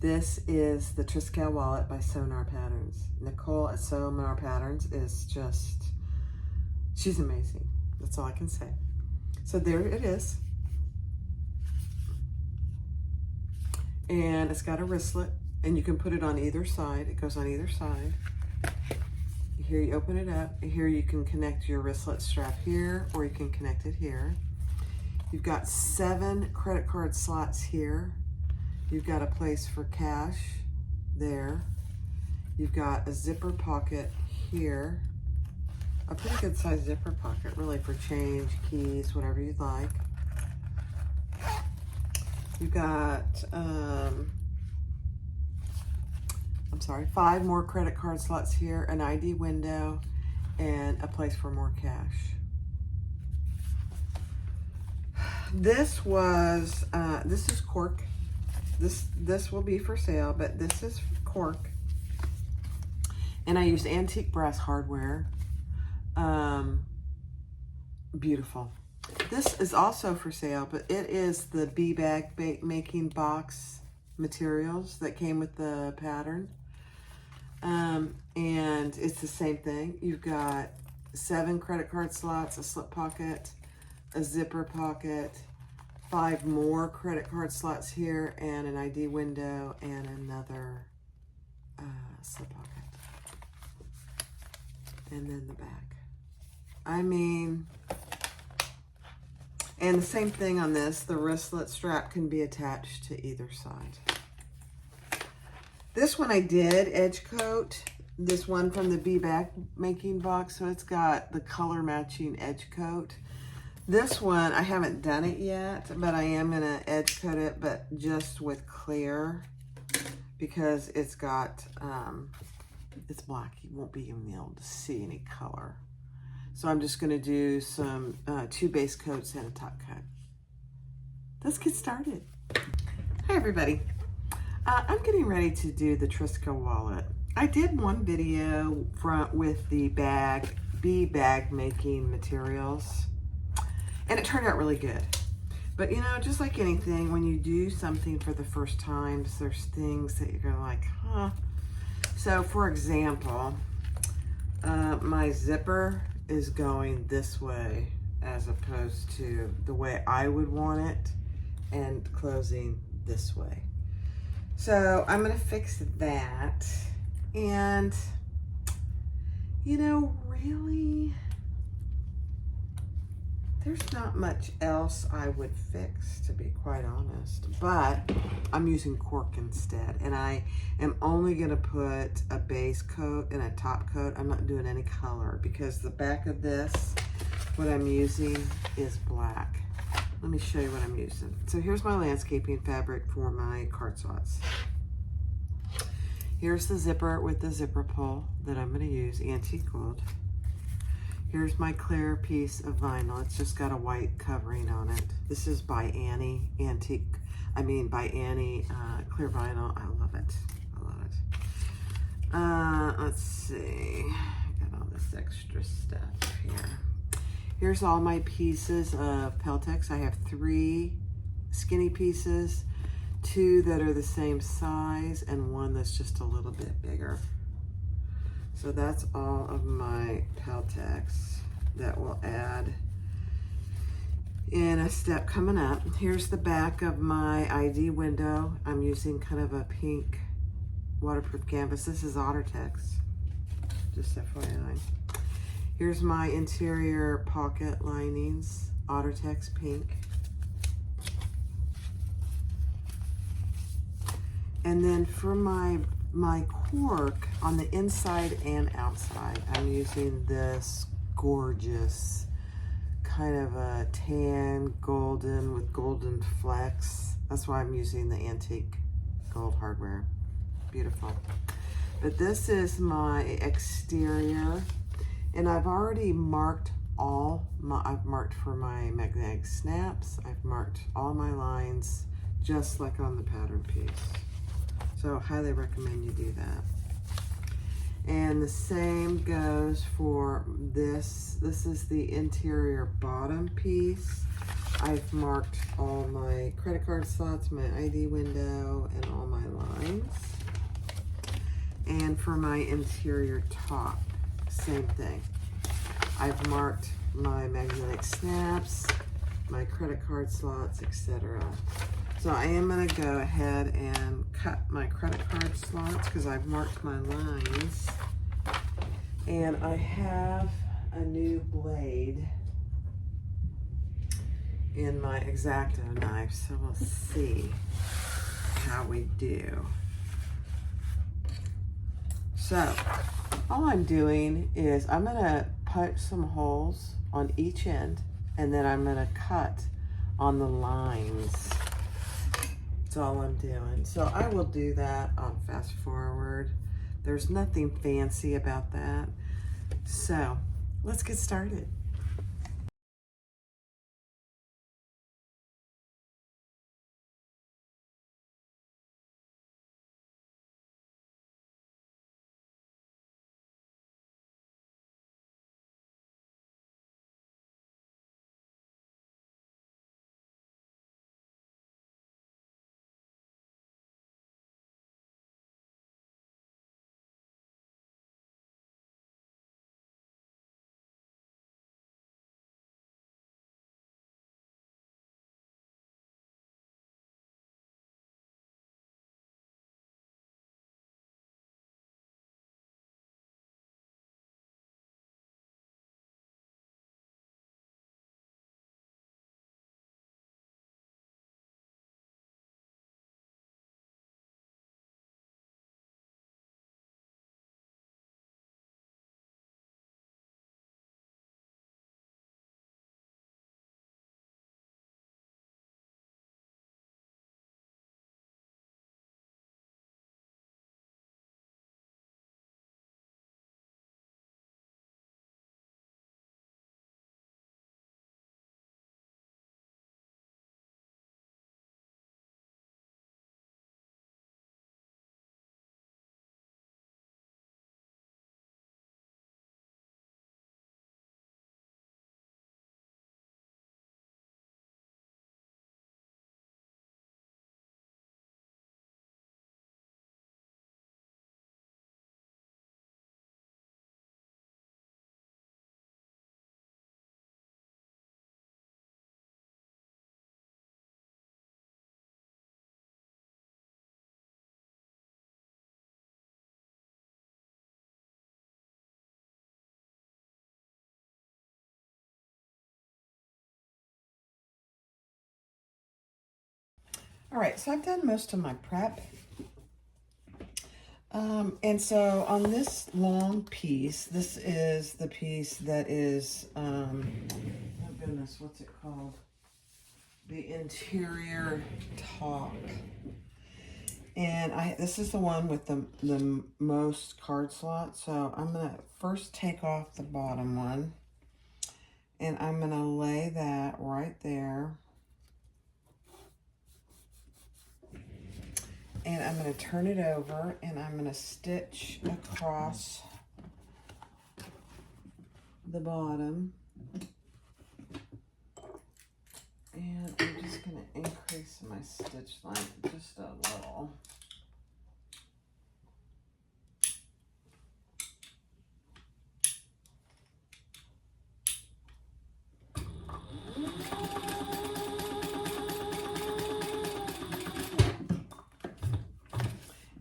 This is the Triskele wallet by Sonar Patterns. Nicole at Sonar Patterns is just, she's amazing. That's all I can say. So there it is. And it's got a wristlet, and you can put it on either side. It goes on either side. Here you open it up. Here you can connect your wristlet strap here, or you can connect it here. You've got 7 credit card slots here. You've got a place for cash there. You've got a zipper pocket here. A pretty good sized zipper pocket, really, for change, keys, whatever you'd like. You've got, 5 more credit card slots here, an ID window, and a place for more cash. This was, this is Cork. This will be for sale, but this is Cork. And I used antique brass hardware. Beautiful. This is also for sale, but it is the bee bag making box materials that came with the pattern. And it's the same thing. You've got 7 credit card slots, a slip pocket, a zipper pocket, 5 more credit card slots here, and an ID window, and another slip pocket. And then the back. I mean, and the same thing on this, the wristlet strap can be attached to either side. This one I did edge coat, this one from the bee bag making box, so it's got the color matching edge coat. This one, I haven't done it yet, but I am gonna edge coat it, but just with clear, because it's got, it's black. You won't be even able to see any color. So I'm just gonna do some 2 base coats and a top coat. Let's get started. Hi everybody. I'm getting ready to do the Triskele wallet. I did one video with the bee bag making materials, and it turned out really good. But you know, just like anything, when you do something for the first time, there's things that you're like, huh. So for example, my zipper is going this way as opposed to the way I would want it, and closing this way. So I'm gonna fix that. And you know, really, there's not much else I would fix, to be quite honest, but I'm using cork instead, and I am only gonna put a base coat and a top coat. I'm not doing any color because the back of this, what I'm using is black. Let me show you what I'm using. So here's my landscaping fabric for my card slots. Here's the zipper with the zipper pull that I'm gonna use, antique gold. Here's my clear piece of vinyl. It's just got a white covering on it. This is by Annie by Annie clear vinyl. I love it. I love it. Let's see. I got all this extra stuff here. Here's all my pieces of Peltex. I have 3 skinny pieces, 2 that are the same size, and 1 that's just a little bit bigger. So that's all of my Peltex that will add in a step coming up. Here's the back of my ID window. I'm using kind of a pink waterproof canvas. This is Ottertex, just FYI. Here's my interior pocket linings, Ottertex pink. And then for my cork on the inside and outside, I'm using this gorgeous kind of a tan golden with golden flecks. That's why I'm using the antique gold hardware. Beautiful. But this is my exterior, and I've already marked I've marked for my magnetic snaps. I've marked all my lines just like on the pattern piece. So highly recommend you do that. And the same goes for this. This is the interior bottom piece. I've marked all my credit card slots, my ID window, and all my lines. And for my interior top, same thing. I've marked my magnetic snaps, my credit card slots, etc. So I am going to go ahead and cut my credit card slots because I've marked my lines. And I have a new blade in my X-Acto knife, so we'll see how we do. So all I'm doing is I'm going to punch some holes on each end, and then I'm going to cut on the lines. That's all I'm doing. So I will do that on fast forward. There's nothing fancy about that. So let's get started. All right, so I've done most of my prep. And so on this long piece, this is the piece that is, oh goodness, what's it called? The interior top. And this is the one with the most card slots. So I'm going to first take off the bottom one. And I'm going to lay that right there. And I'm going to turn it over and I'm going to stitch across the bottom. And I'm just going to increase my stitch length just a little.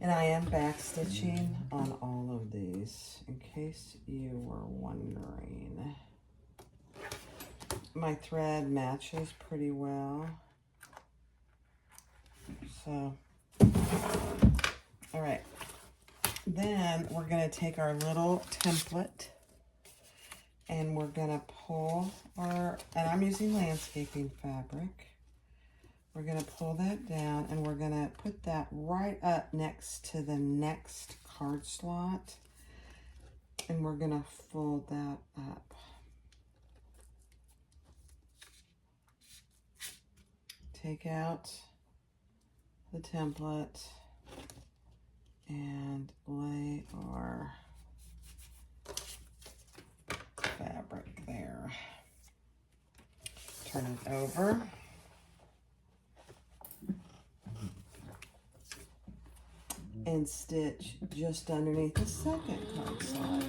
And I am back stitching on all of these, in case you were wondering. My thread matches pretty well. So, all right. Then we're going to take our little template and we're going to pull and I'm using landscaping fabric. We're going to pull that down and we're going to put that right up next to the next card slot. And we're going to fold that up. Take out the template and lay our fabric there. turn it over. And stitch just underneath the second card slot.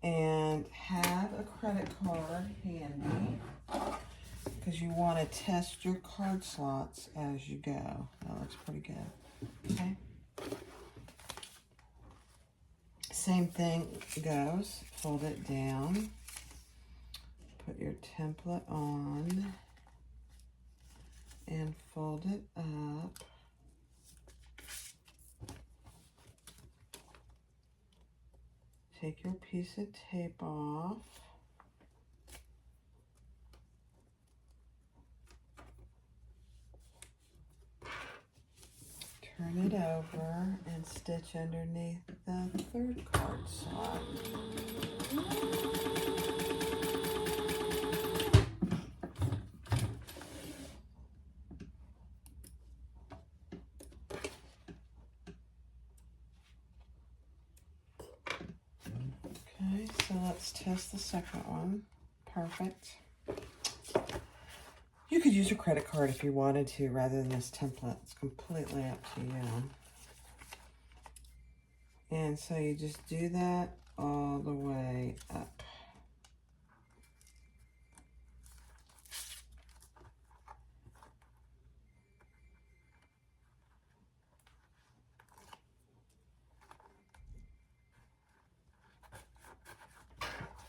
And have a credit card handy because you want to test your card slots as you go. That looks pretty good. Okay. Same thing goes. Fold it down. Put your template on. And fold it up. Take your piece of tape off. Turn it over and stitch underneath the third card slot. Okay, so let's test the second one. Perfect. You could use a credit card if you wanted to rather than this template. It's completely up to you. And so you just do that all the way up.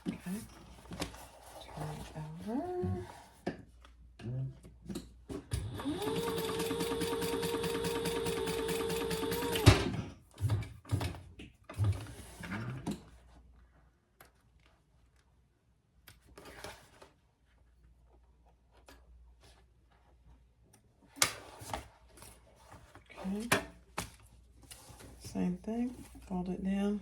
Okay. Turn it over. Okay. Same thing. Fold it down.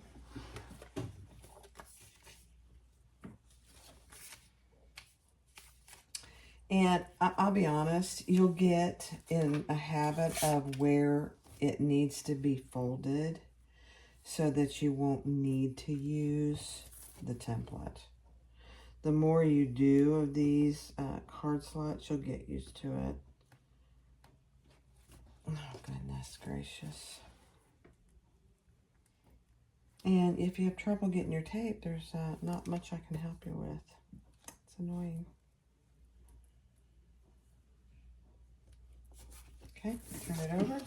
And I'll be honest, you'll get in a habit of where it needs to be folded so that you won't need to use the template. The more you do of these card slots, you'll get used to it. Oh, goodness gracious. And if you have trouble getting your tape, there's not much I can help you with. It's annoying. Okay, turn it over.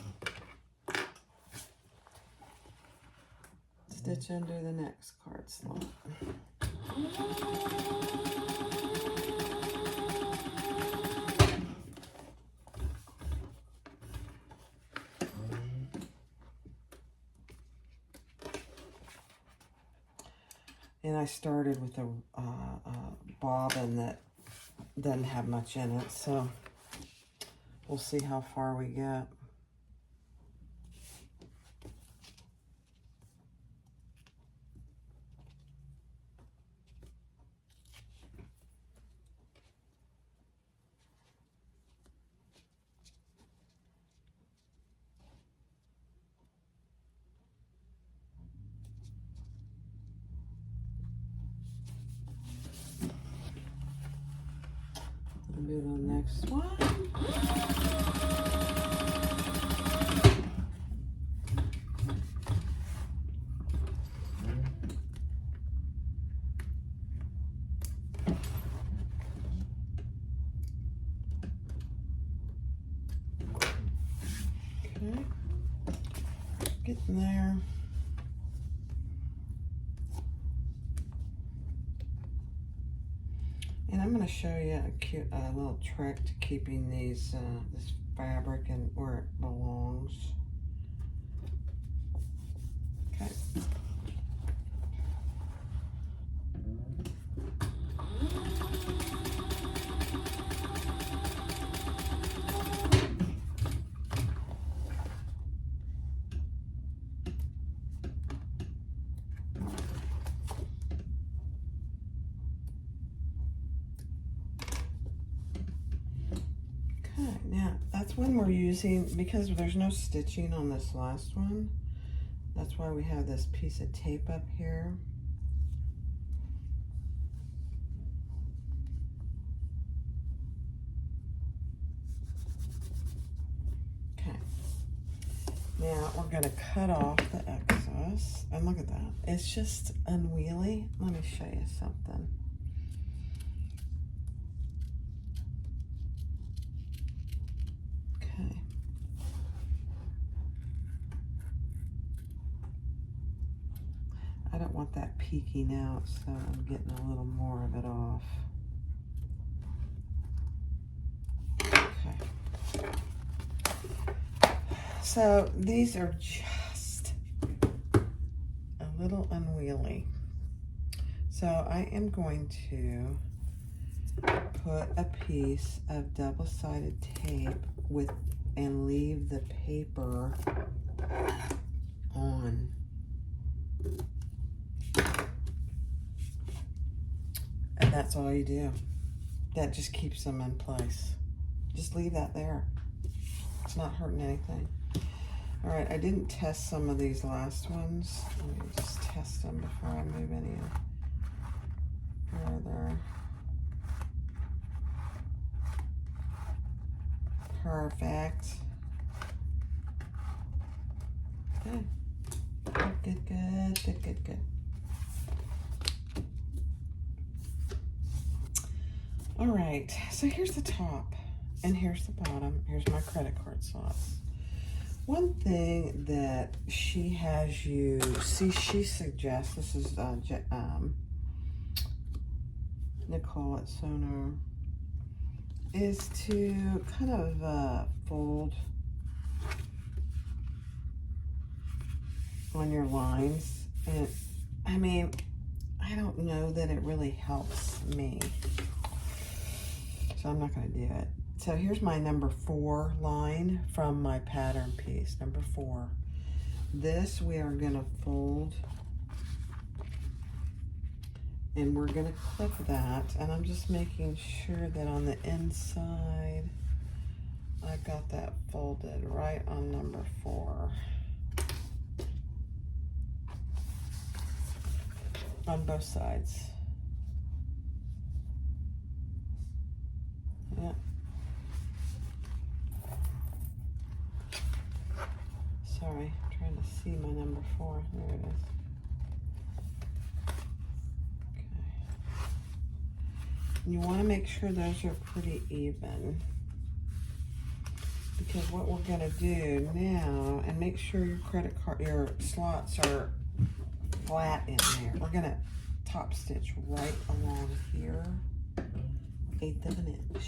Stitch under the next card slot. And I started with a bobbin that doesn't have much in it, so we'll see how far we get. I'll do the next one. Okay, getting there. And I'm going to show you a cute little trick to keeping these this fabric and where it belongs. Okay. that's when we're using, because there's no stitching on this last one, that's why we have this piece of tape up here. Okay. Now we're gonna cut off the excess, and look at that. It's just unwieldy. Let me show you something. Okay. I don't want that peeking out, so I'm getting a little more of it off. Okay. So these are just a little unwieldy. So I am going to put a piece of double-sided tape with and leave the paper on. And that's all you do. That just keeps them in place. Just leave that there. It's not hurting anything. All right, I didn't test some of these last ones. Let me just test them before I move any further. Perfect. Good. Good, good, good, good, good. All right, so here's the top and here's the bottom. Here's my credit card slots. One thing that she has you see, she suggests, this is Nicole at Sonar, is to kind of fold on your lines. And I mean, I don't know that it really helps me, so I'm not going to do it. So here's my number 4 line from my pattern piece, number 4. This we are going to fold, and we're going to clip that, and I'm just making sure that on the inside I got that folded right on number 4. On both sides. Yeah. Sorry, I'm trying to see my number 4. There it is. Okay. And you want to make sure those are pretty even, because what we're going to do now, and make sure your credit card, your slots are flat in there. We're going to top stitch right along here, 1/8 of an inch.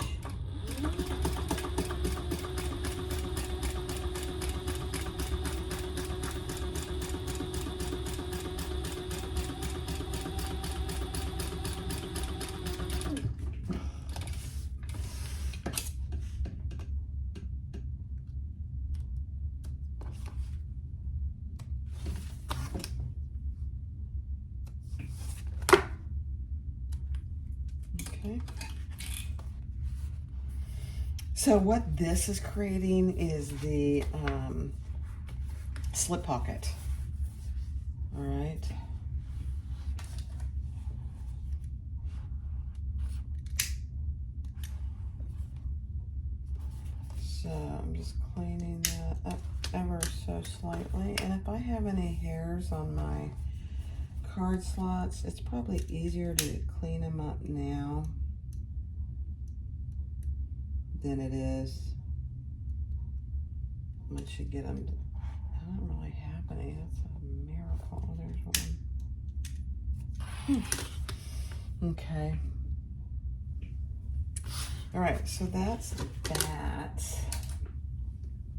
Okay. So what this is creating is the slip pocket. All right. So I'm just cleaning that up ever so slightly. And if I have any hairs on my card slots, it's probably easier to clean them up now than it is once you get them. I don't really have any. That's a miracle. There's one. Okay. All right, so that's that.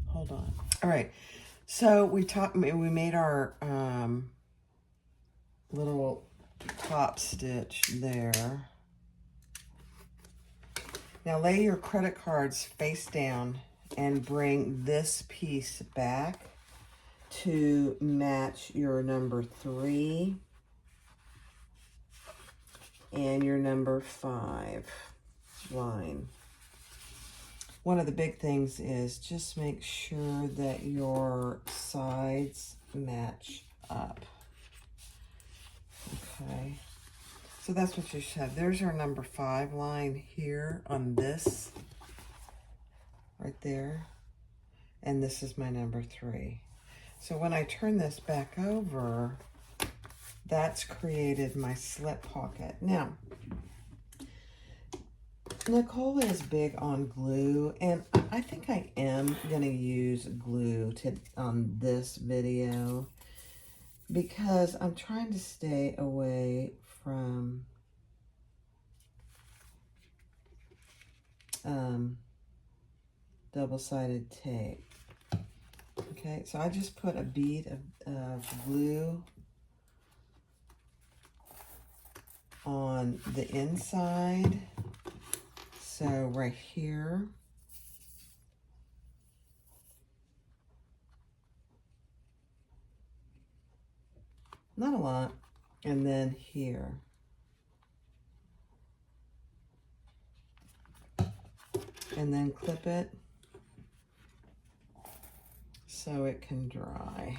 Hold on. All right, so we made our little top stitch there. Now lay your credit cards face down and bring this piece back to match your number 3 and your number 5 line. one of the big things is just make sure that your sides match up. Okay, so that's what you should have. There's our number 5 line here on this, right there. And this is my number 3. So when I turn this back over, that's created my slip pocket. Now, Nicole is big on glue, and I think I am going to use glue on this video because I'm trying to stay away from double-sided tape. Okay, so I just put a bead of glue on the inside. So right here. Not a lot. And then here. And then clip it so it can dry.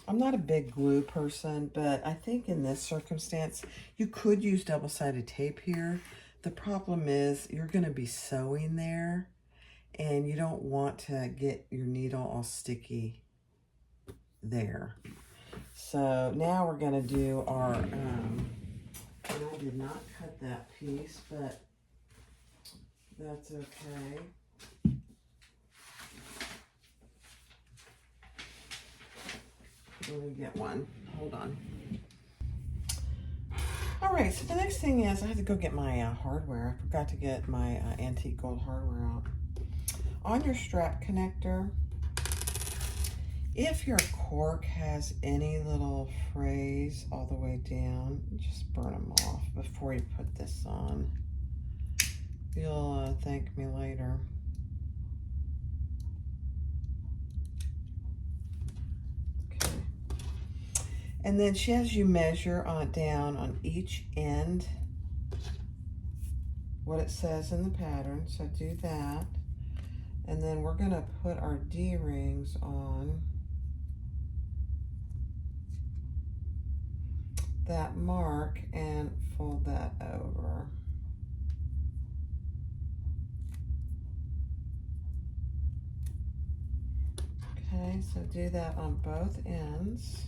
I'm not a big glue person, but I think in this circumstance, you could use double-sided tape here. The problem is you're going to be sewing there, and you don't want to get your needle all sticky there. So now we're going to do our, and I did not cut that piece, but that's okay. Let me get one. Hold on. All right, so the next thing is I have to go get my hardware. I forgot to get my antique gold hardware out. On your strap connector, if your cork has any little frays all the way down, just burn them off before you put this on. You'll thank me later. And then she has you measure down on each end what it says in the pattern. So do that. And then we're going to put our D-rings on that mark and fold that over. Okay, so do that on both ends.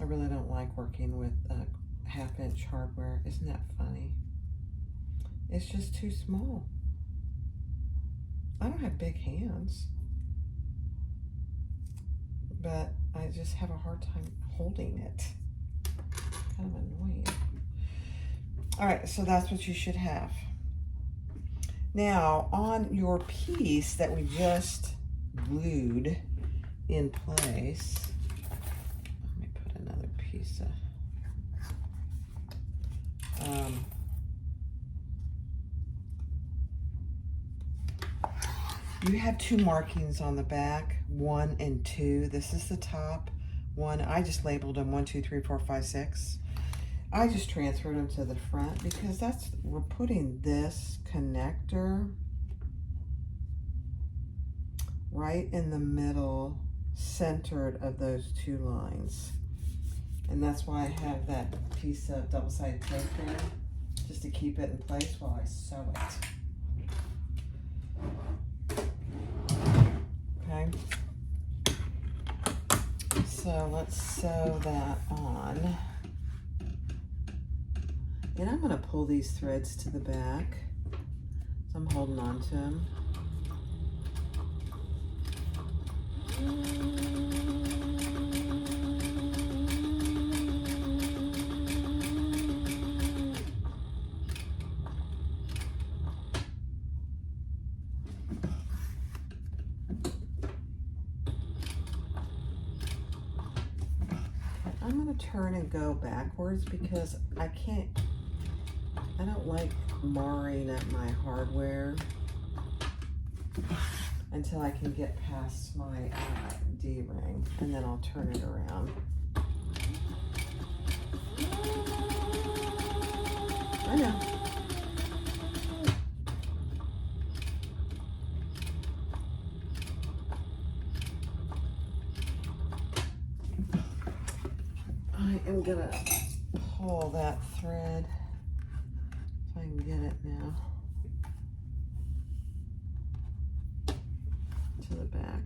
I really don't like working with 1/2-inch hardware. Isn't that funny? It's just too small. I don't have big hands, but I just have a hard time holding it. Kind of annoying. All right, so that's what you should have. Now, on your piece that we just glued in place, you have 2 markings on the back, 1 and 2. This is the top one. I just labeled them 1, 2, 3, 4, 5, 6. I just transferred them to the front because we're putting this connector right in the middle, centered of those 2 lines. And that's why I have that piece of double-sided tape there, just to keep it in place while I sew it. Okay. So let's sew that on. And I'm going to pull these threads to the back. So I'm holding on to them. I'm going to turn and go backwards because I don't like marring up my hardware until I can get past my D-ring, and then I'll turn it around. I know. I am gonna pull that thread if I can get it now to the back.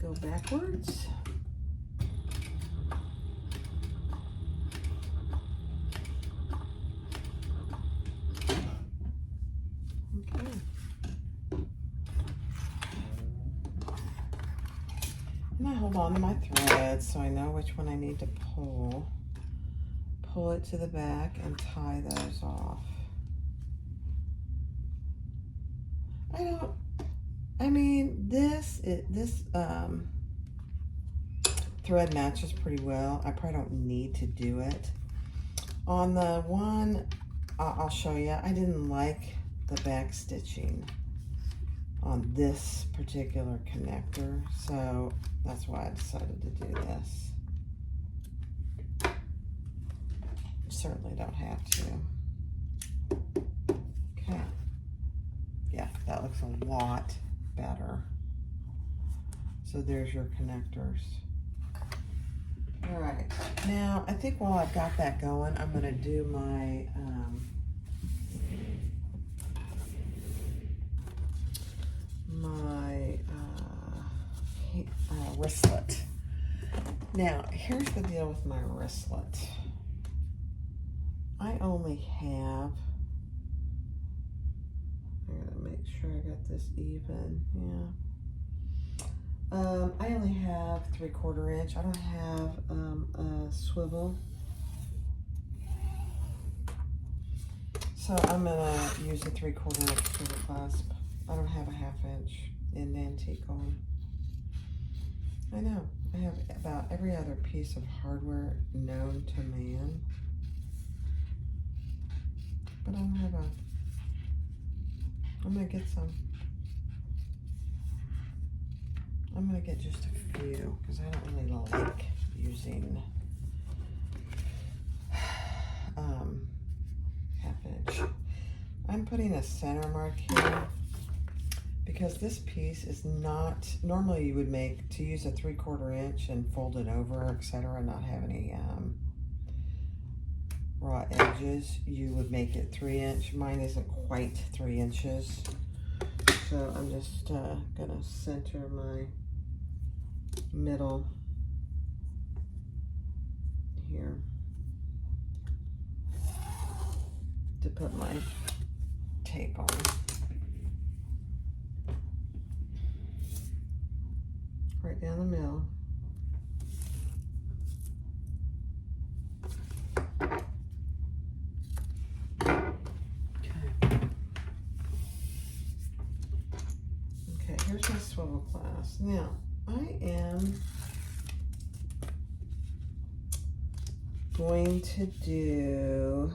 Go backwards. And I hold on to my thread so I know which one I need to pull. Pull it to the back and tie those off. I mean, this thread matches pretty well. I probably don't need to do it. On the one, I'll show you, I didn't like the back stitching on this particular connector, so that's why I decided to do this. Certainly don't have to. Okay. Yeah, that looks a lot better. So there's your connectors. All right, now I think while I've got that going, I'm gonna do my wristlet. Now, here's the deal with my wristlet. I only have, I gotta make sure I got this even, yeah. I only have 3/4 inch. I don't have a swivel. So I'm gonna use a 3/4 inch swivel clasp. I don't have a 1/2 inch in antique on. I know, I have about every other piece of hardware known to man. But I don't have a, I'm gonna get some. I'm gonna get just a few because I don't really like using 1/2 inch. I'm putting a center mark here because this piece is not, normally you would make, to use a 3/4 inch and fold it over, etc., not have any raw edges, you would make it 3 inch. Mine isn't quite 3 inches. So I'm just gonna center my middle here to put my tape on. Right down the middle. Okay, here's my swivel clasp. Now, I am going to do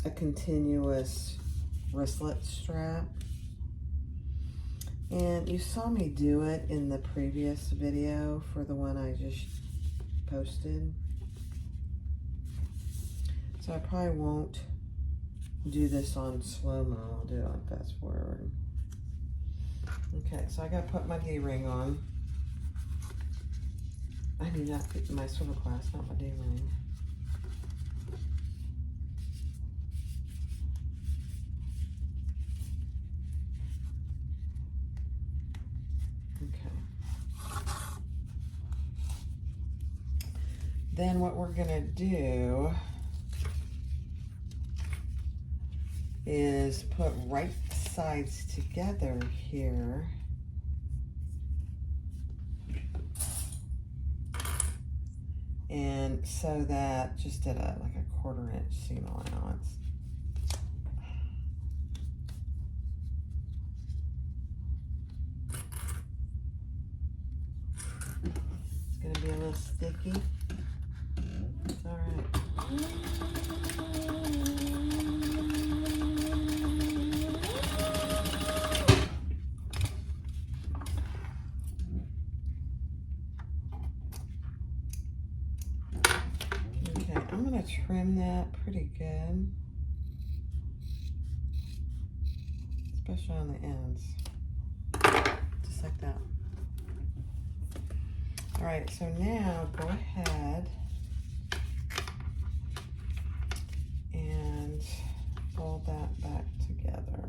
a continuous wristlet strap. And you saw me do it in the previous video for the one I just posted. So I probably won't do this on slow-mo. I'll do it on fast forward. Okay, so I gotta put my D-ring on. I mean, not my swivel clasp, not my D-ring. Okay. Then what we're gonna do is put right sides together here. And sew that just at like a 1/4 inch seam allowance. It's gonna be a little sticky. It's all right. Okay, I'm gonna trim that pretty good, especially on the ends, just like that. All right, so now go ahead and fold that back together.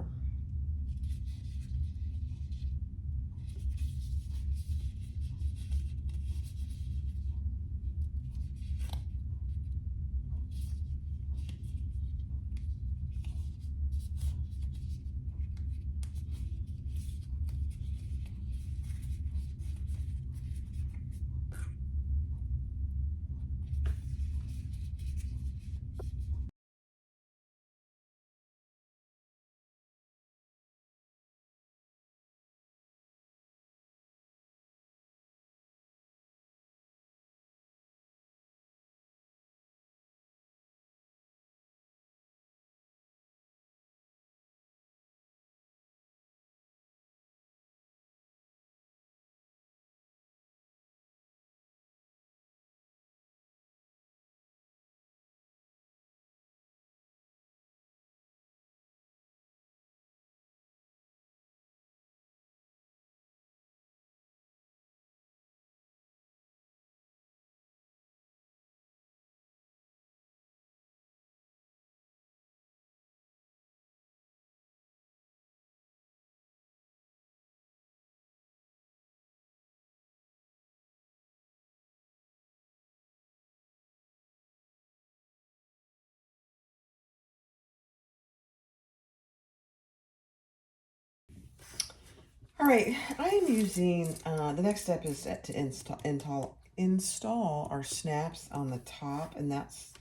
All right, I am using, the next step is to install our snaps on the top, and that's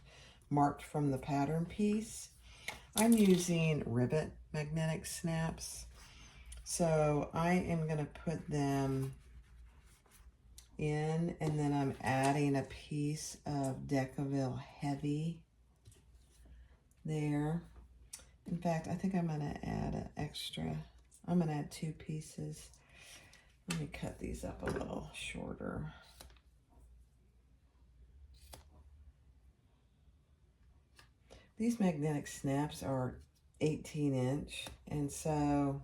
marked from the pattern piece. I'm using ribbit magnetic snaps, so I am going to put them in, and then I'm adding a piece of Decaville Heavy there. In fact, I think I'm going to add an extra. I'm going to add 2 pieces. Let me cut these up a little shorter. These magnetic snaps are 18-inch, and so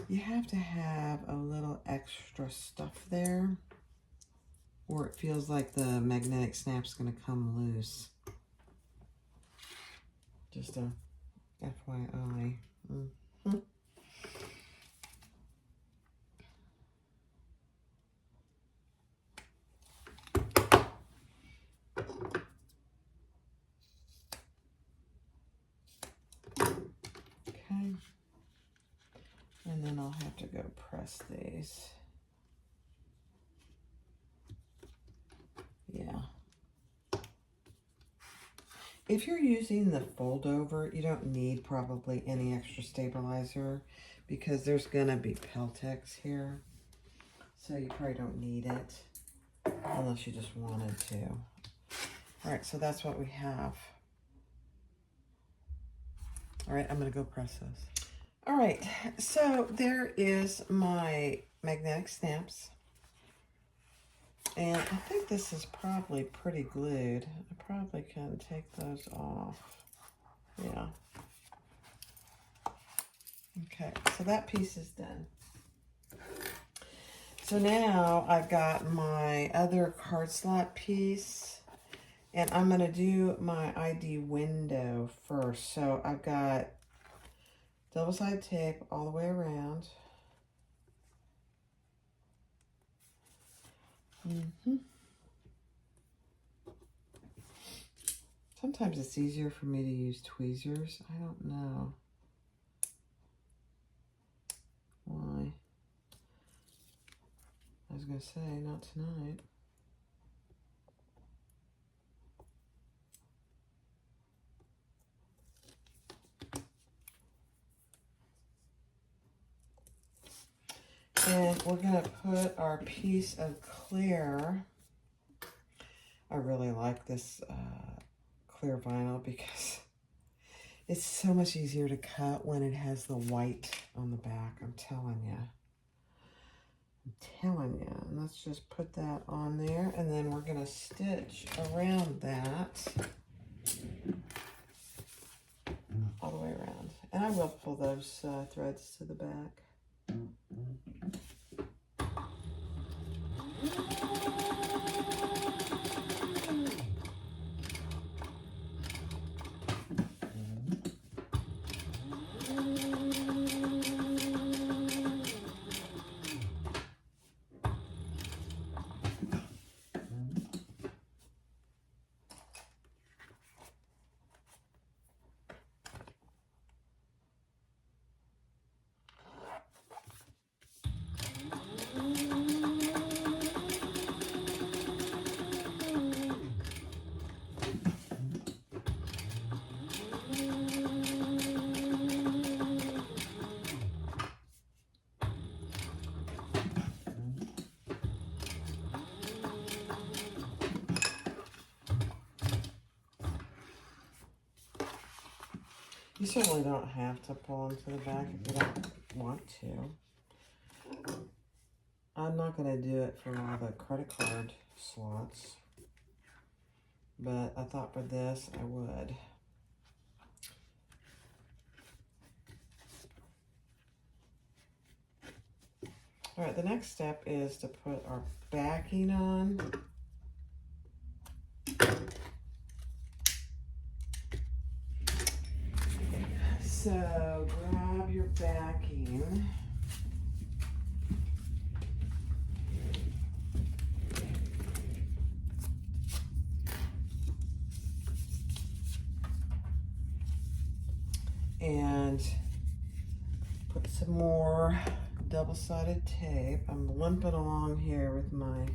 you have to have a little extra stuff there, or it feels like the magnetic snap's going to come loose. Just a FYI. Mm-hmm. Okay. And then I'll have to go press these. Yeah. If you're using the fold over, you don't need probably any extra stabilizer because there's gonna be Peltex here. So you probably don't need it unless you just wanted to. All right, so that's what we have. All right, I'm gonna go press this. All right, so there is my magnetic snaps. And I think this is probably pretty glued. I probably can take those off. Yeah. Okay, so that piece is done. So now I've got my other card slot piece, and I'm going to do my ID window first. So I've got double-sided tape all the way around. Sometimes it's easier for me to use tweezers. I don't know why. I was going to say, not tonight. And we're going to put our piece of clear. I really like this clear vinyl because it's so much easier to cut when it has the white on the back. I'm telling you. telling you. And let's just put that on there, and then we're going to stitch around that all the way around. And I will pull those threads to the back. You certainly don't have to pull them to the back if you don't want to. I'm not going to do it for all the credit card slots, but I thought for this I would. All right, the next step is to put our backing on. So grab your backing. And put some more double-sided tape. I'm limping along here with my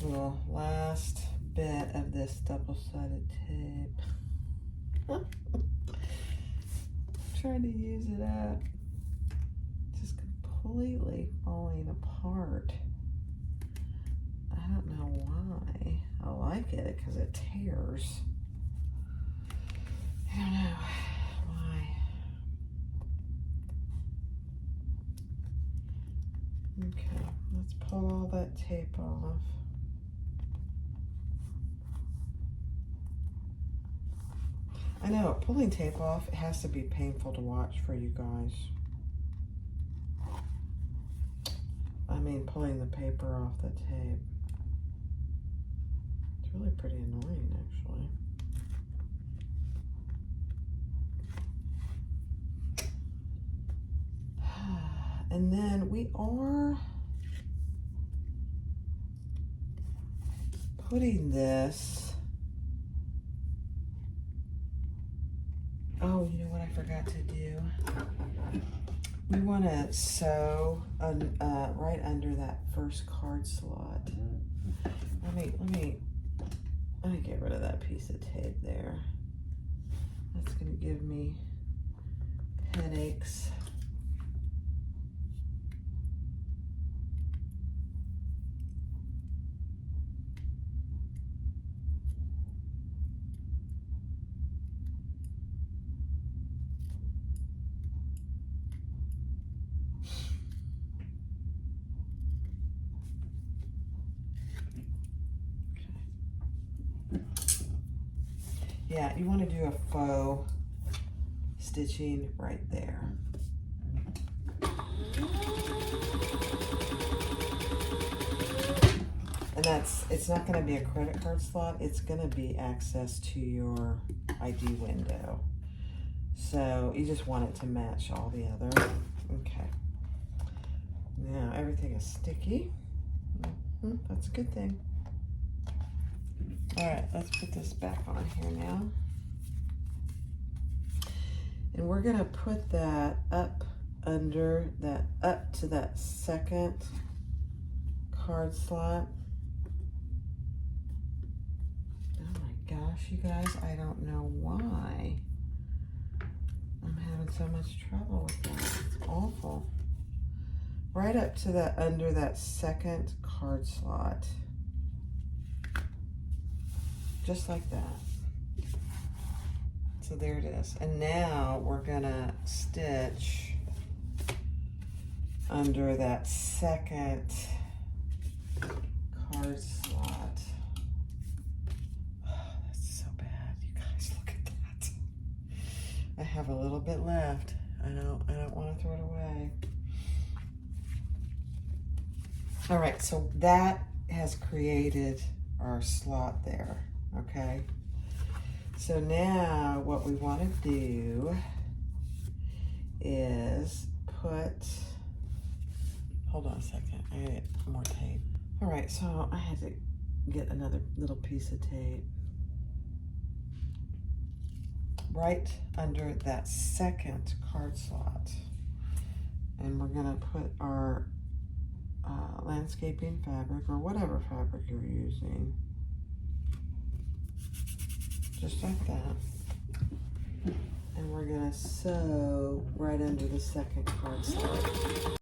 little last bit of this double-sided tape. Trying to use it up. Just completely falling apart. I don't know why. I like it because it tears. I don't know why. Okay, let's pull all that tape off. I know, pulling tape off, it has to be painful to watch for you guys. I mean, pulling the paper off the tape. It's really pretty annoying, actually. And then we are putting this. Oh, you know what I forgot to do? We want to sew right under that first card slot. Let me get rid of that piece of tape there. That's going to give me headaches. Yeah, you want to do a faux stitching right there. And it's not going to be a credit card slot, it's going to be access to your ID window. So you just want it to match all the other. Okay. Now everything is sticky. That's a good thing. All right, let's put this back on here now. And we're gonna put that up under that, up to that second card slot. Oh my gosh, you guys, I don't know why I'm having so much trouble with that. It's awful. Right up to that, under that second card slot. Just like that. So there it is. And now we're gonna stitch under that second card slot. Oh, that's so bad. You guys, look at that. I have a little bit left. I don't want to throw it away. All right, so that has created our slot there, okay? So now what we want to do is put, hold on a second, I gotta get more tape. All right, so I had to get another little piece of tape right under that second card slot. And we're gonna put our landscaping fabric, or whatever fabric you're using, just like that. And we're gonna sew right under the second card slot.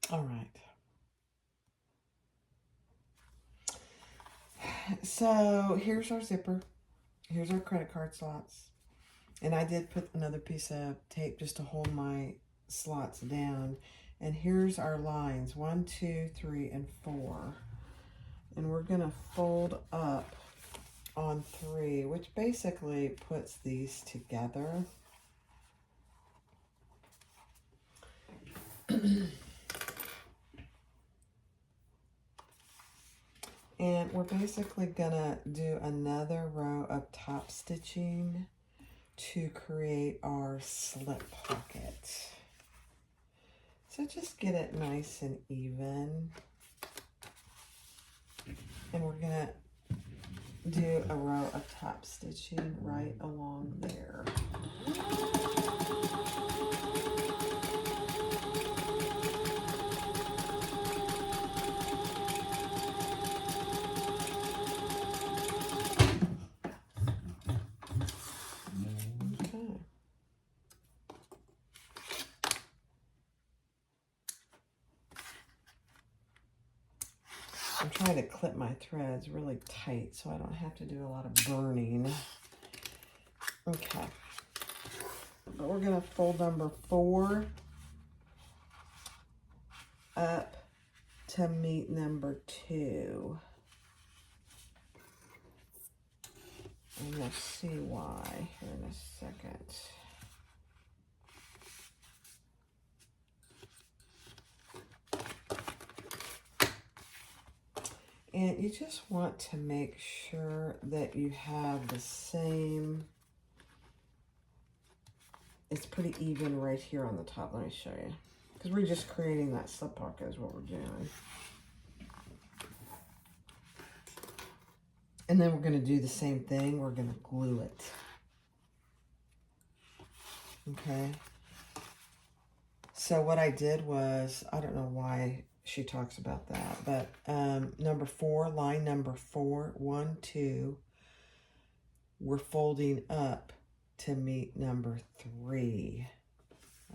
All right. So here's our zipper. Here's our credit card slots. And I did put another piece of tape just to hold my slots down. And here's our lines, 1, 2, 3, and 4. And we're gonna fold up on 3, which basically puts these together. And we're basically gonna do another row of top stitching to create our slip pocket. So just get it nice and even. And we're gonna do a row of top stitching right along there. I'm trying to clip my threads really tight so I don't have to do a lot of burning. Okay. But we're going to fold number 4 up to meet number 2. And you'll see why here in a second. And you just want to make sure that you have the same, it's pretty even right here on the top. Let me show you. Because we're just creating that slip pocket is what we're doing. And then we're going to do the same thing. We're going to glue it. Okay. So what I did was, I don't know why she talks about that, but number 4, line number 4, 1, 2, we're folding up to meet number 3.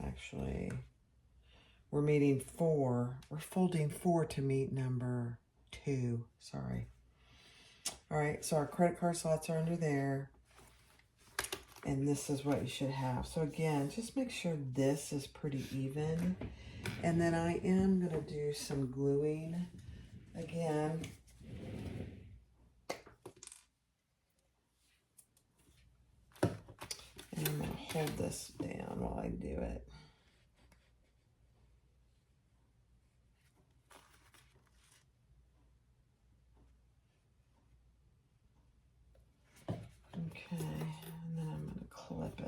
Actually, we're meeting 4. We're folding 4 to meet number 2. Sorry. All right, so our credit card slots are under there. And this is what you should have. So again, just make sure this is pretty even. And then I am going to do some gluing again. And I'm going to hold this down while I do it. Okay,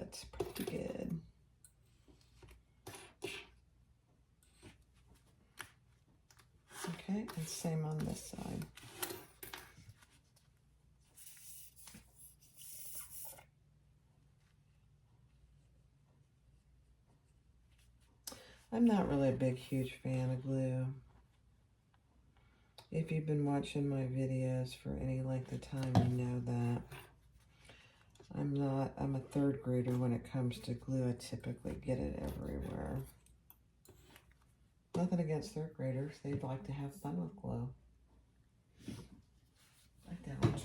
it pretty good. Okay, and same on this side. I'm not really a big, huge fan of glue. If you've been watching my videos for any length of time, you know that. I'm a third grader when it comes to glue. I typically get it everywhere. Nothing against third graders. They'd like to have fun with glue. I don't.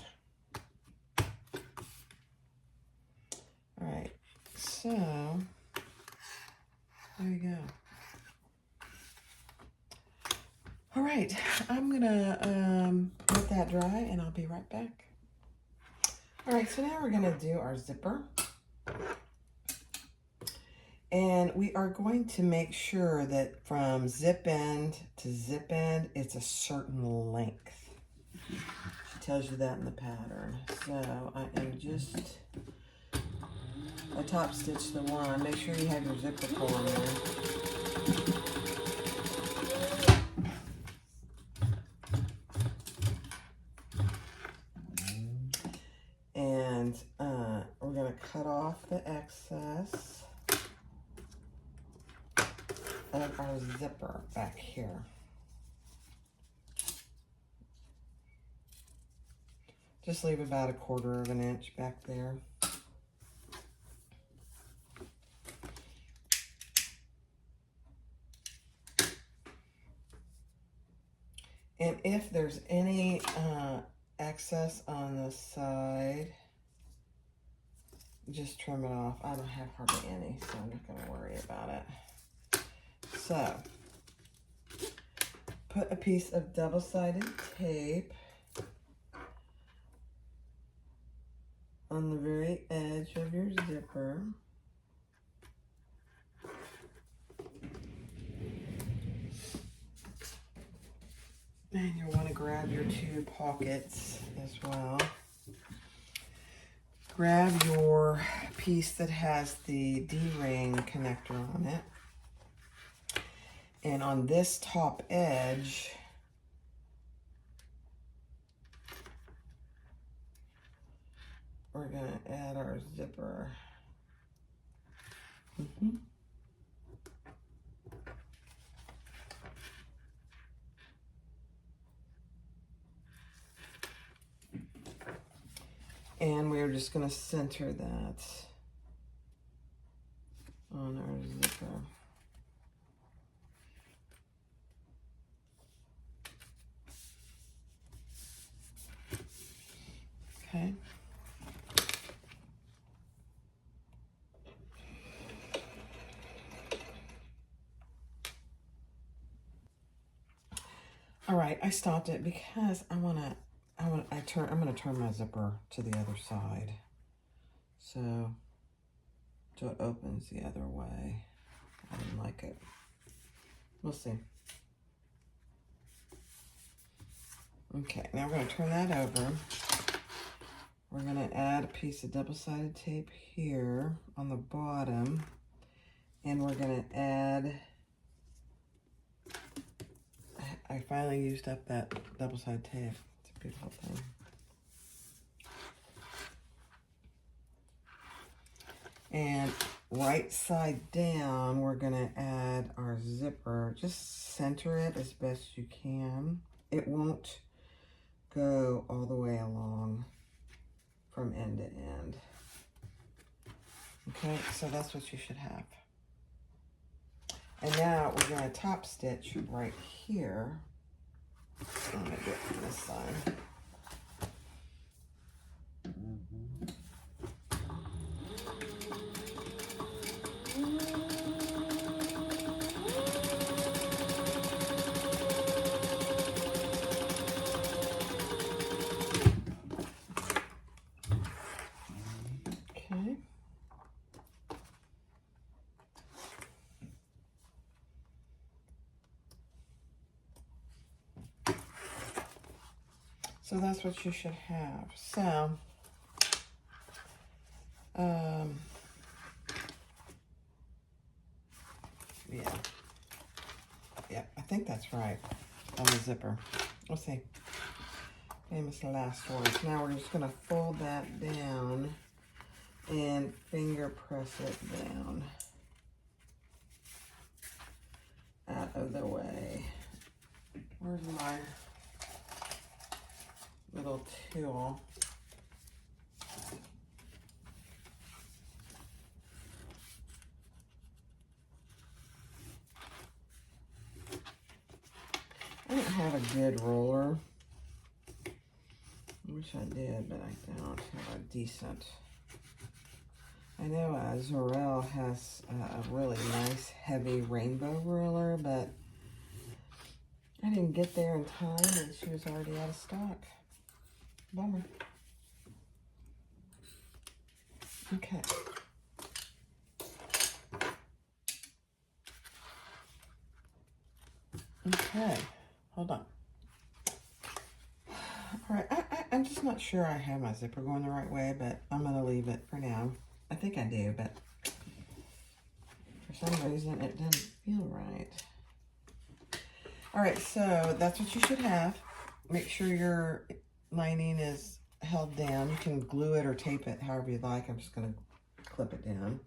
All right, so there you go. All right, I'm gonna let that dry and I'll be right back. All right, so now we're gonna do our zipper. And we are going to make sure that from zip end to zip end, it's a certain length. She tells you that in the pattern. So I am just, I top stitch the one. Make sure you have your zipper pull in there. And we're going to cut off the excess of our zipper back here. Just leave about 1/4 of an inch back there. And if there's any excess on the side, just trim it off. I don't have hardly any, so I'm not going to worry about it. So, put a piece of double-sided tape on the very edge of your zipper. And you'll want to grab your 2 pockets as well. Grab your piece that has the D-ring connector on it. And on this top edge, we're going to add our zipper. And we're just going to center that on our zipper. Okay. All right, I stopped it because I'm gonna turn my zipper to the other side. So it opens the other way. I didn't like it. We'll see. Okay, now we're gonna turn that over. We're gonna add a piece of double-sided tape here on the bottom, and we're gonna add, I finally used up that double-sided tape. It's a beautiful thing. And right side down, we're gonna add our zipper. Just center it as best you can. It won't go all the way along from end to end. Okay, so that's what you should have. And now we're gonna top stitch right here. I'm gonna do it from this side. Okay. So that's what you should have. So, Yeah. Yeah, I think that's right on the zipper. We'll see. Famous last words. Now we're just going to fold that down and finger press it down out of the way. Where's my little tool? I don't have a good roller. I wish I did, but I don't have a decent. I know Zorel has a really nice heavy rainbow roller, but I didn't get there in time and she was already out of stock. Bummer. Okay. Okay, hold on. All right, I'm just not sure I have my zipper going the right way, but I'm going to leave it for now. I think I do, but for some reason it didn't feel right. All right, so that's what you should have. Make sure your lining is held down. You can glue it or tape it however you like. I'm just going to clip it down.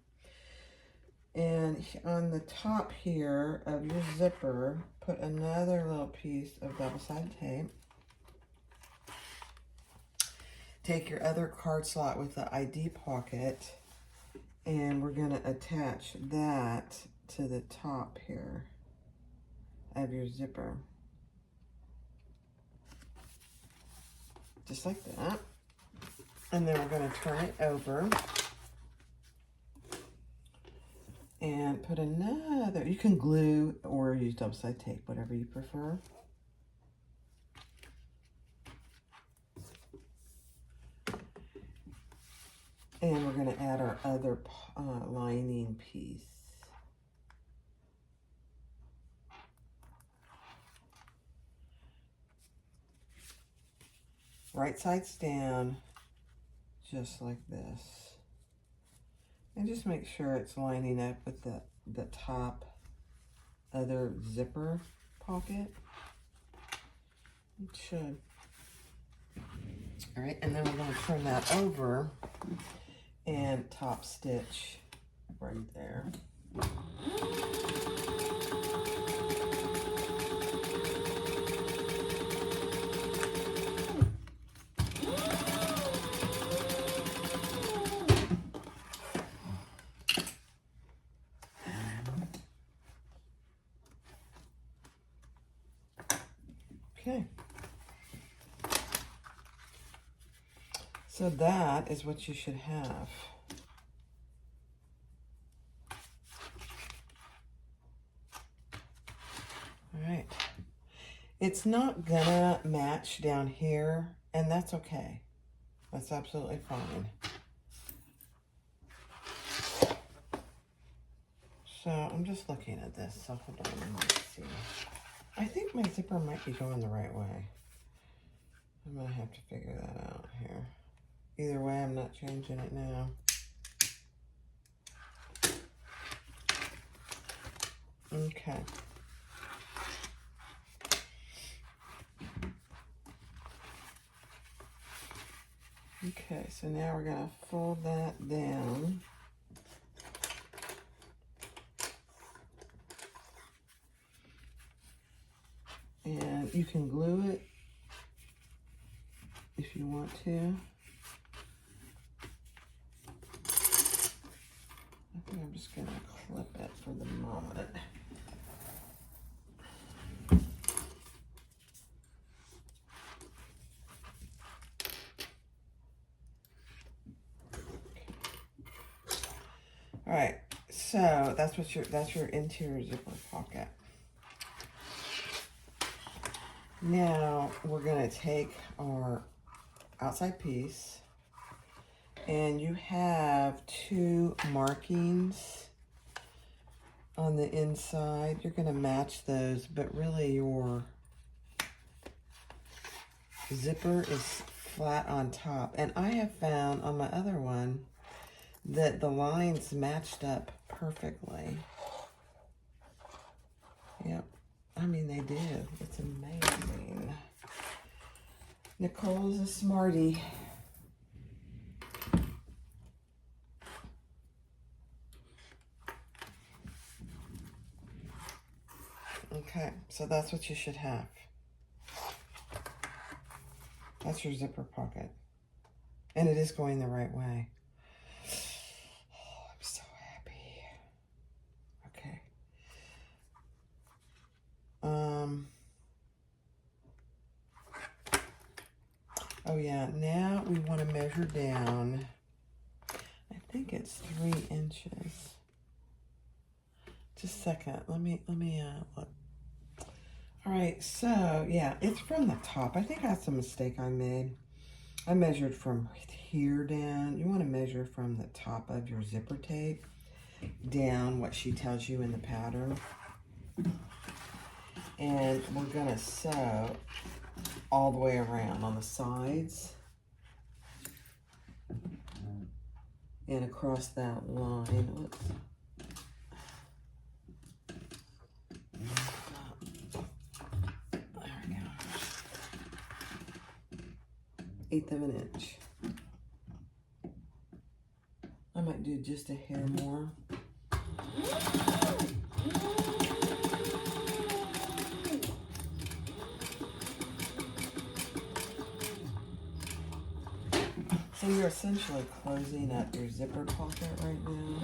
And on the top here of your zipper, put another little piece of double-sided tape. Take your other card slot with the ID pocket, and we're going to attach that to the top here of your zipper. Just like that. And then we're going to turn it over and put another, you can glue or use double-sided tape, whatever you prefer. And we're going to add our other lining piece. Right sides down, just like this. And just make sure it's lining up with the top other zipper pocket. It should. All right, and then we're going to turn that over and top stitch right there. Okay. So that is what you should have. All right. It's not gonna match down here, and that's okay. That's absolutely fine. So I'm just looking at this. So hold on, let's see. I think my zipper might be going the right way. I'm gonna have to figure that out here. Either way, I'm not changing it now. Okay. Okay, so now we're gonna fold that down. And you can glue it if you want to. I think I'm just gonna clip it for the moment. All right, so that's your interior zipper pocket. Now we're gonna take our outside piece, and you have two markings on the inside. You're gonna match those, but really your zipper is flat on top. And I have found on my other one that the lines matched up perfectly. Yep. I mean, they do. It's amazing. Nicole's a smarty. Okay, so that's what you should have. That's your zipper pocket. And it is going the right way. Oh, I'm so happy. Okay. Oh yeah, now we want to measure down. I think it's 3 inches. Just a second. Let me look. All right, so yeah, it's from the top. I think that's a mistake I made. I measured from here down. You want to measure from the top of your zipper tape down what she tells you in the pattern. And we're gonna sew all the way around on the sides and across that line. Whoops. There we go. 1/8 of an inch. I might do just a hair more. So you're essentially closing up your zipper pocket right now.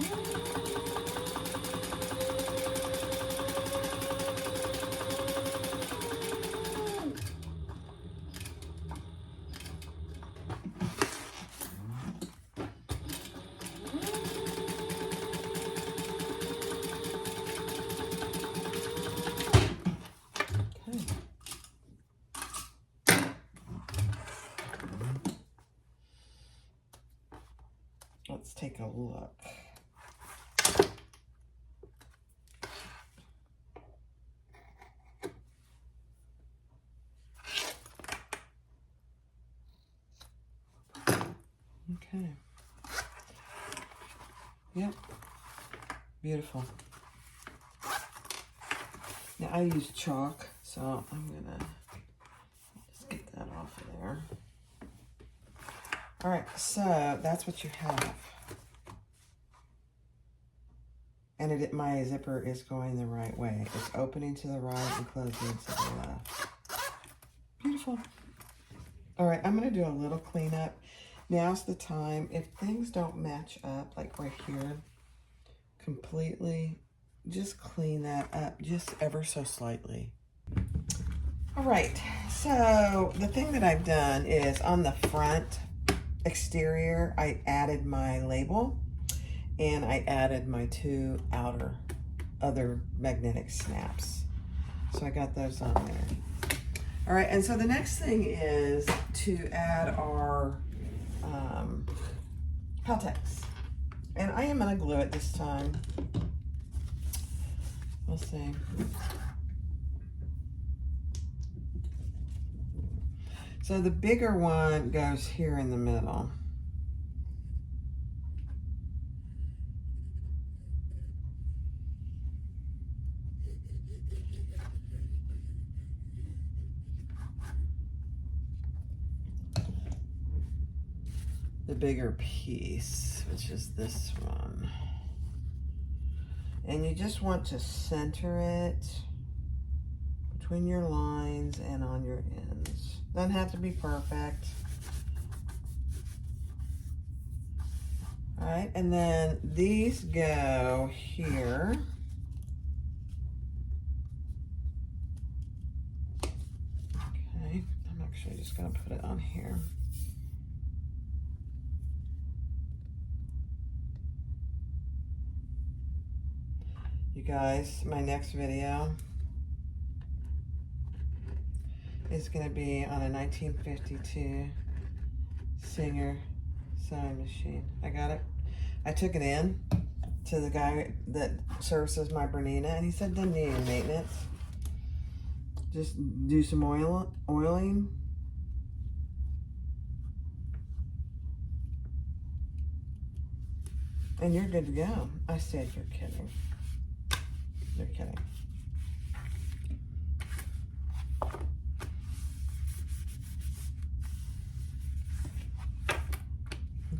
Let's take a look. Okay. Yep. Beautiful. Now I use chalk, so I'm gonna just get that off of there. All right, so that's what you have. And my zipper is going the right way. It's opening to the right and closing to the left. Beautiful. All right, I'm gonna do a little cleanup. Now's the time. If things don't match up, like right here, completely, just clean that up just ever so slightly. All right, so the thing that I've done is on the front exterior, I added my label and I added my 2 other magnetic snaps. So I got those on there. All right, and so the next thing is to add our Peltex. And I am gonna glue it this time. We'll see. So the bigger one goes here in the middle. The bigger piece, which is this one. And you just want to center it between your lines and on your ends. Doesn't have to be perfect. All right, and then these go here. Okay, I'm actually just gonna put it on here. You guys, my next video is going to be on a 1952 Singer sewing machine. I got it. I took it in to the guy that services my Bernina, and he said, doesn't need any maintenance. Just do some oiling. And you're good to go. I said, you're kidding. You're kidding.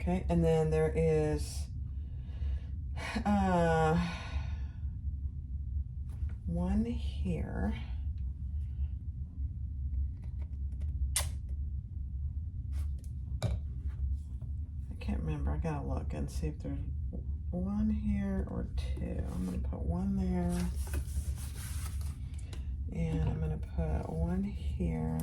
Okay, and then there is one here. I can't remember. I gotta look and see if there's one here or two. I'm gonna put one there, and I'm gonna put one here.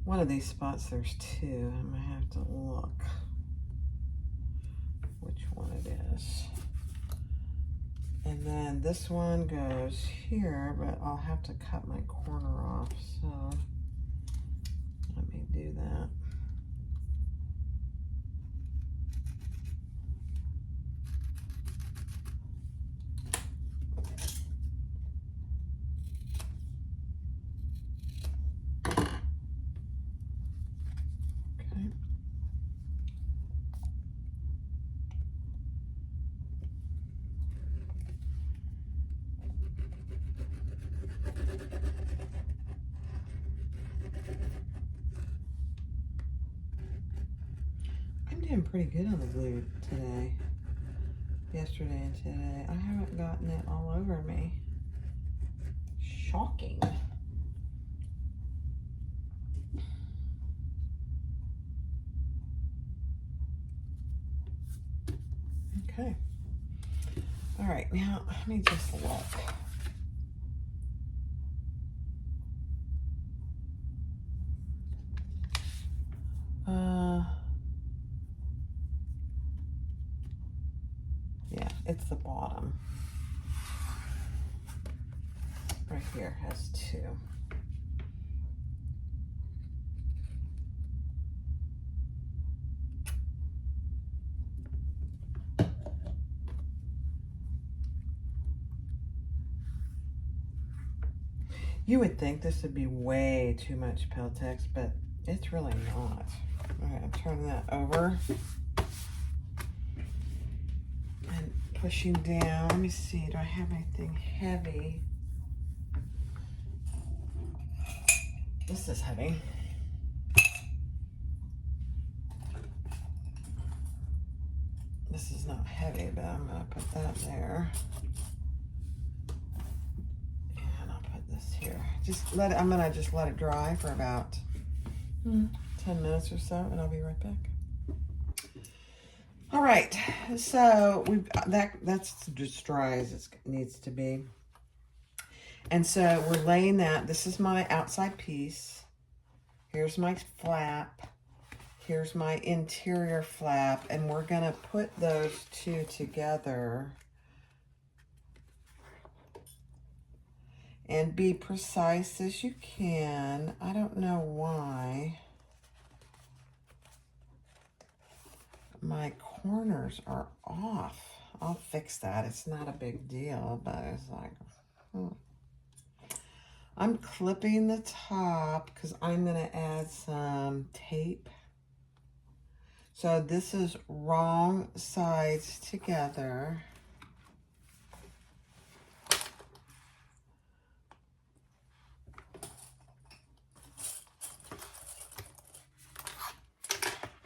One of these spots, there's two. I'm gonna have to look which one it is. And then this one goes here, but I'll have to cut my corner off, so let me do that. I'm doing pretty good on the glue today. Yesterday and today. I haven't gotten it all over me. Shocking. Okay. All right, now let me just look. Yeah, it's the bottom. Right here has two. You would think this would be way too much Peltex, but it's really not. All right, I'm turning that over and pushing down. Let me see, do I have anything heavy? This is heavy. This is not heavy, but I'm gonna put that there. Here, just let it, I'm gonna just let it dry for about 10 minutes or so, and I'll be right back. All right, so we've that's just dry as it needs to be, and so we're laying that. This is my outside piece. Here's my flap. Here's my interior flap, and we're gonna put those two together. And be precise as you can. I don't know why my corners are off. I'll fix that. It's not a big deal, but it's like, I'm clipping the top because I'm going to add some tape. So this is wrong sides together.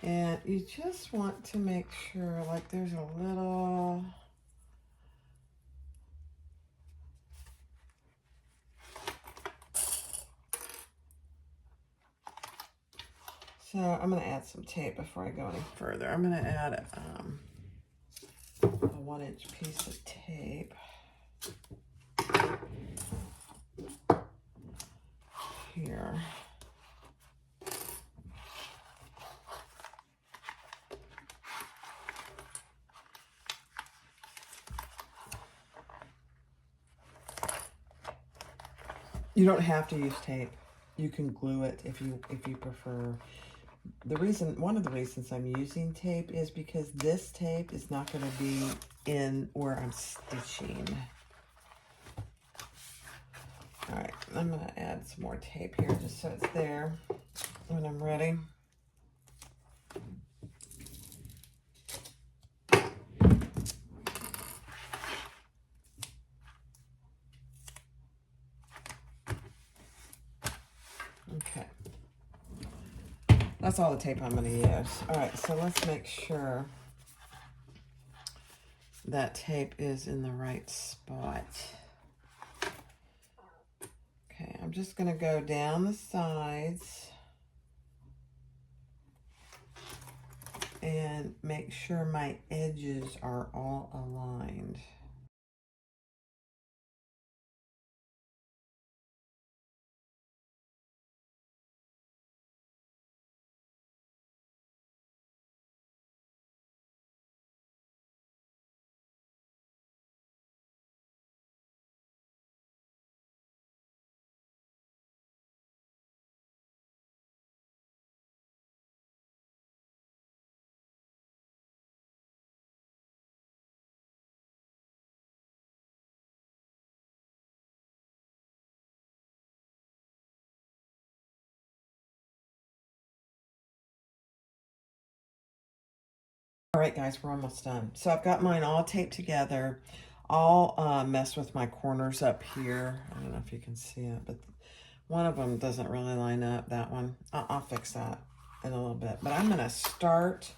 And you just want to make sure, like, there's a little... So I'm going to add some tape before I go any further. I'm going to add a 1-inch piece of tape. Here. You don't have to use tape. You can glue it if you prefer. One of the reasons I'm using tape is because this tape is not going to be in where I'm stitching. All right, I'm going to add some more tape here just so it's there when I'm ready. That's all the tape I'm going to use. All right, so let's make sure that tape is in the right spot. Okay, I'm just going to go down the sides and make sure my edges are all aligned. All right, guys, we're almost done. So I've got mine all taped together. I'll mess with my corners up here. I don't know if you can see it, but one of them doesn't really line up, that one. I'll fix that in a little bit. But I'm going to start.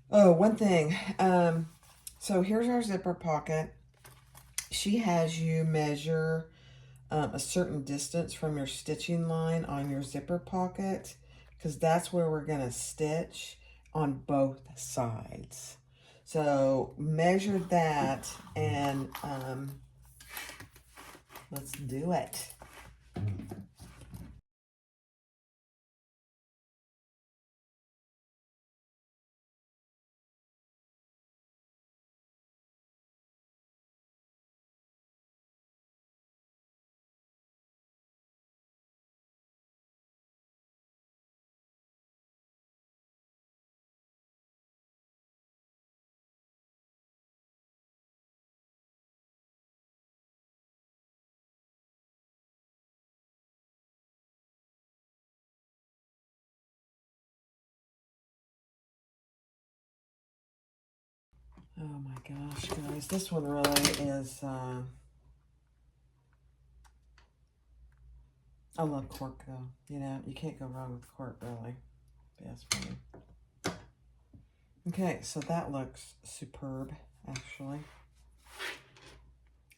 Oh, one thing. So here's our zipper pocket. She has you measure a certain distance from your stitching line on your zipper pocket, because that's where we're going to stitch on both sides. So measure that, and let's do it. Oh my gosh, guys, this one really is, I love Cork though. You know, you can't go wrong with Cork, really. Yes, for me. Okay, so that looks superb, actually.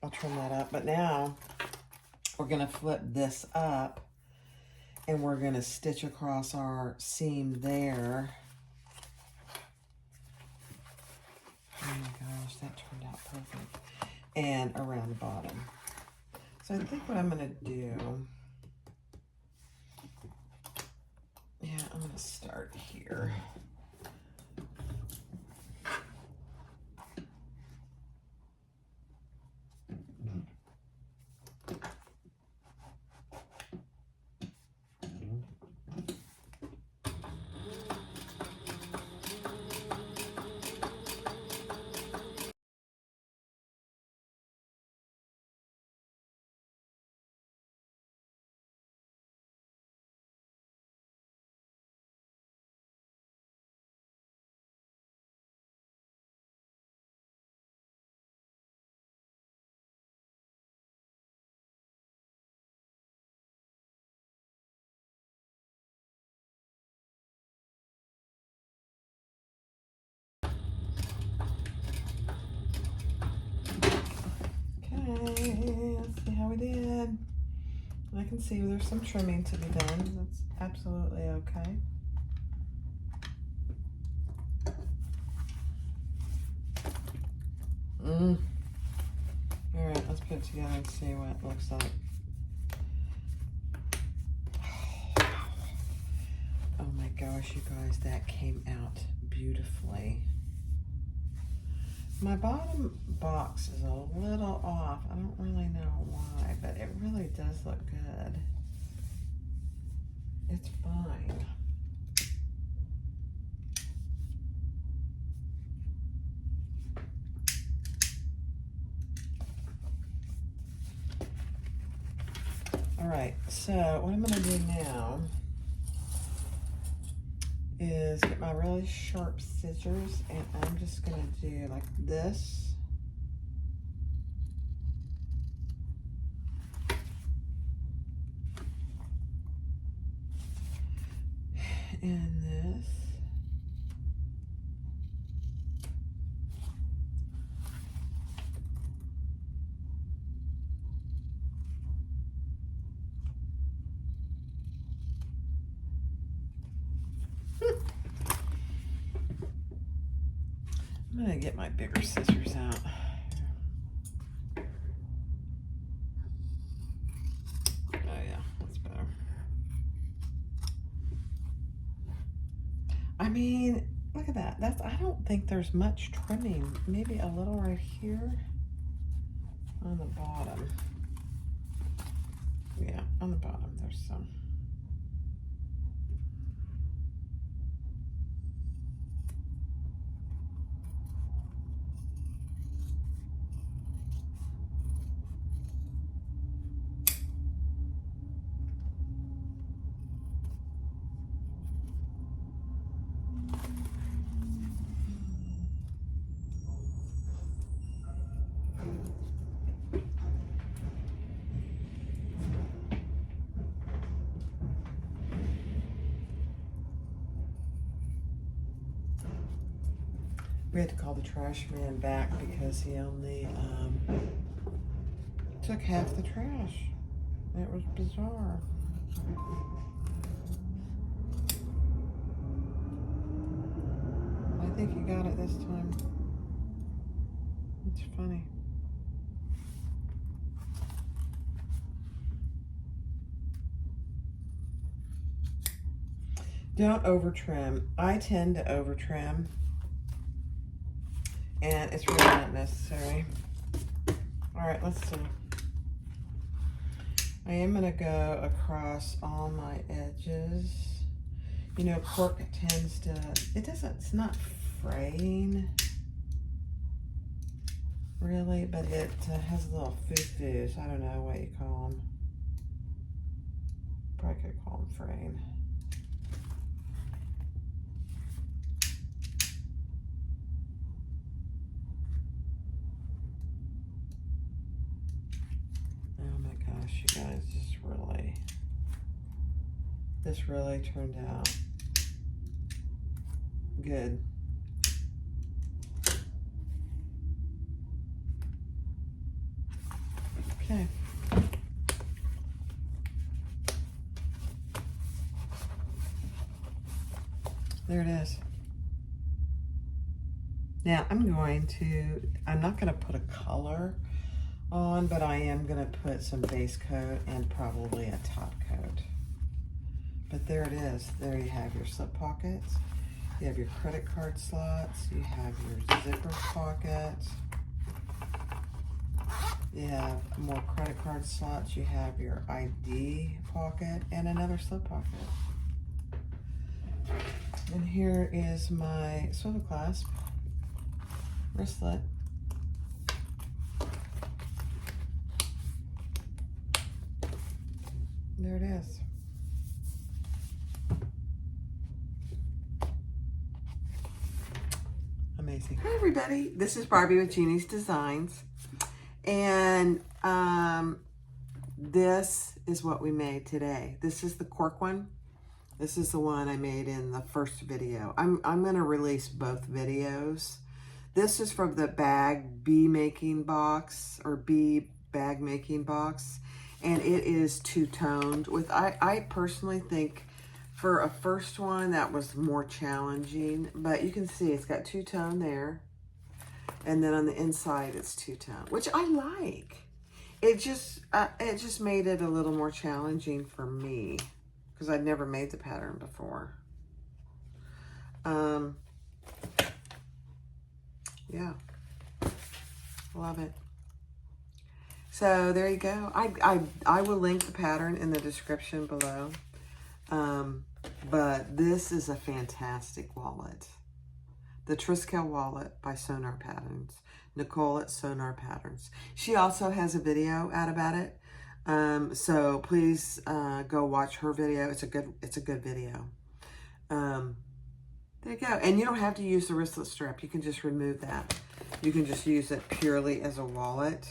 I'll trim that up, but now we're gonna flip this up and we're gonna stitch across our seam there. Oh my gosh, that turned out perfect. And around the bottom. So I think what I'm gonna do, yeah, I'm gonna start here. Okay, let's see how we did. I can see there's some trimming to be done. That's absolutely okay. All right, let's put it together and see what it looks like. Oh my gosh, you guys, that came out beautifully. My bottom box is a little off. I don't really know why, but it really does look good. It's fine. All right, so what I'm gonna do now is get my really sharp scissors, and I'm just gonna do like this. in this. I'm gonna get my bigger scissors out. Oh yeah, that's better. I mean, look at that. I don't think there's much trimming. Maybe a little right here on the bottom. Yeah, on the bottom there's some. We had to call the trash man back because he only took half the trash. It was bizarre. I think he got it this time. It's funny. Don't over trim. I tend to over trim, and it's really not necessary. All right, let's see. I am gonna go across all my edges. You know, cork tends to, it's not fraying really, but it has a little foo-foos. I don't know what you call them. Probably could call them fraying. Oh my gosh, you guys, this really turned out good. Okay. There it is. Now I'm not going to put a color on, but I am going to put some base coat and probably a top coat. But there it is. There you have your slip pockets. You have your credit card slots. You have your zipper pockets. You have more credit card slots. You have your ID pocket and another slip pocket. And here is my swivel clasp wristlet. There it is. Amazing. Hi everybody, this is Barbie with Jeannie's Designs, and this is what we made today. This is the cork one. This is the one I made in the first video. I'm going to release both videos. This is from the bee making box, or bee bag making box, and it is two-toned. I personally think for a first one that was more challenging, but you can see it's got two-tone there, and then on the inside it's two-tone, which I like. It just made it a little more challenging for me because I'd never made the pattern before. Yeah, love it. So there you go. I will link the pattern in the description below. But this is a fantastic wallet. The Triskele wallet by Sonar Patterns. Nicole at Sonar Patterns. She also has a video out about it. So please go watch her video. It's a good video. There you go. And you don't have to use the wristlet strap. You can just remove that. You can just use it purely as a wallet.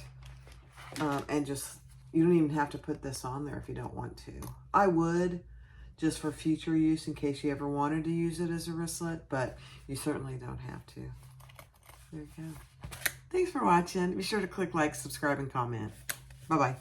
And you don't even have to put this on there if you don't want to. I would, just for future use in case you ever wanted to use it as a wristlet, but you certainly don't have to. There you go. Thanks for watching. Be sure to click like, subscribe, and comment. Bye-bye.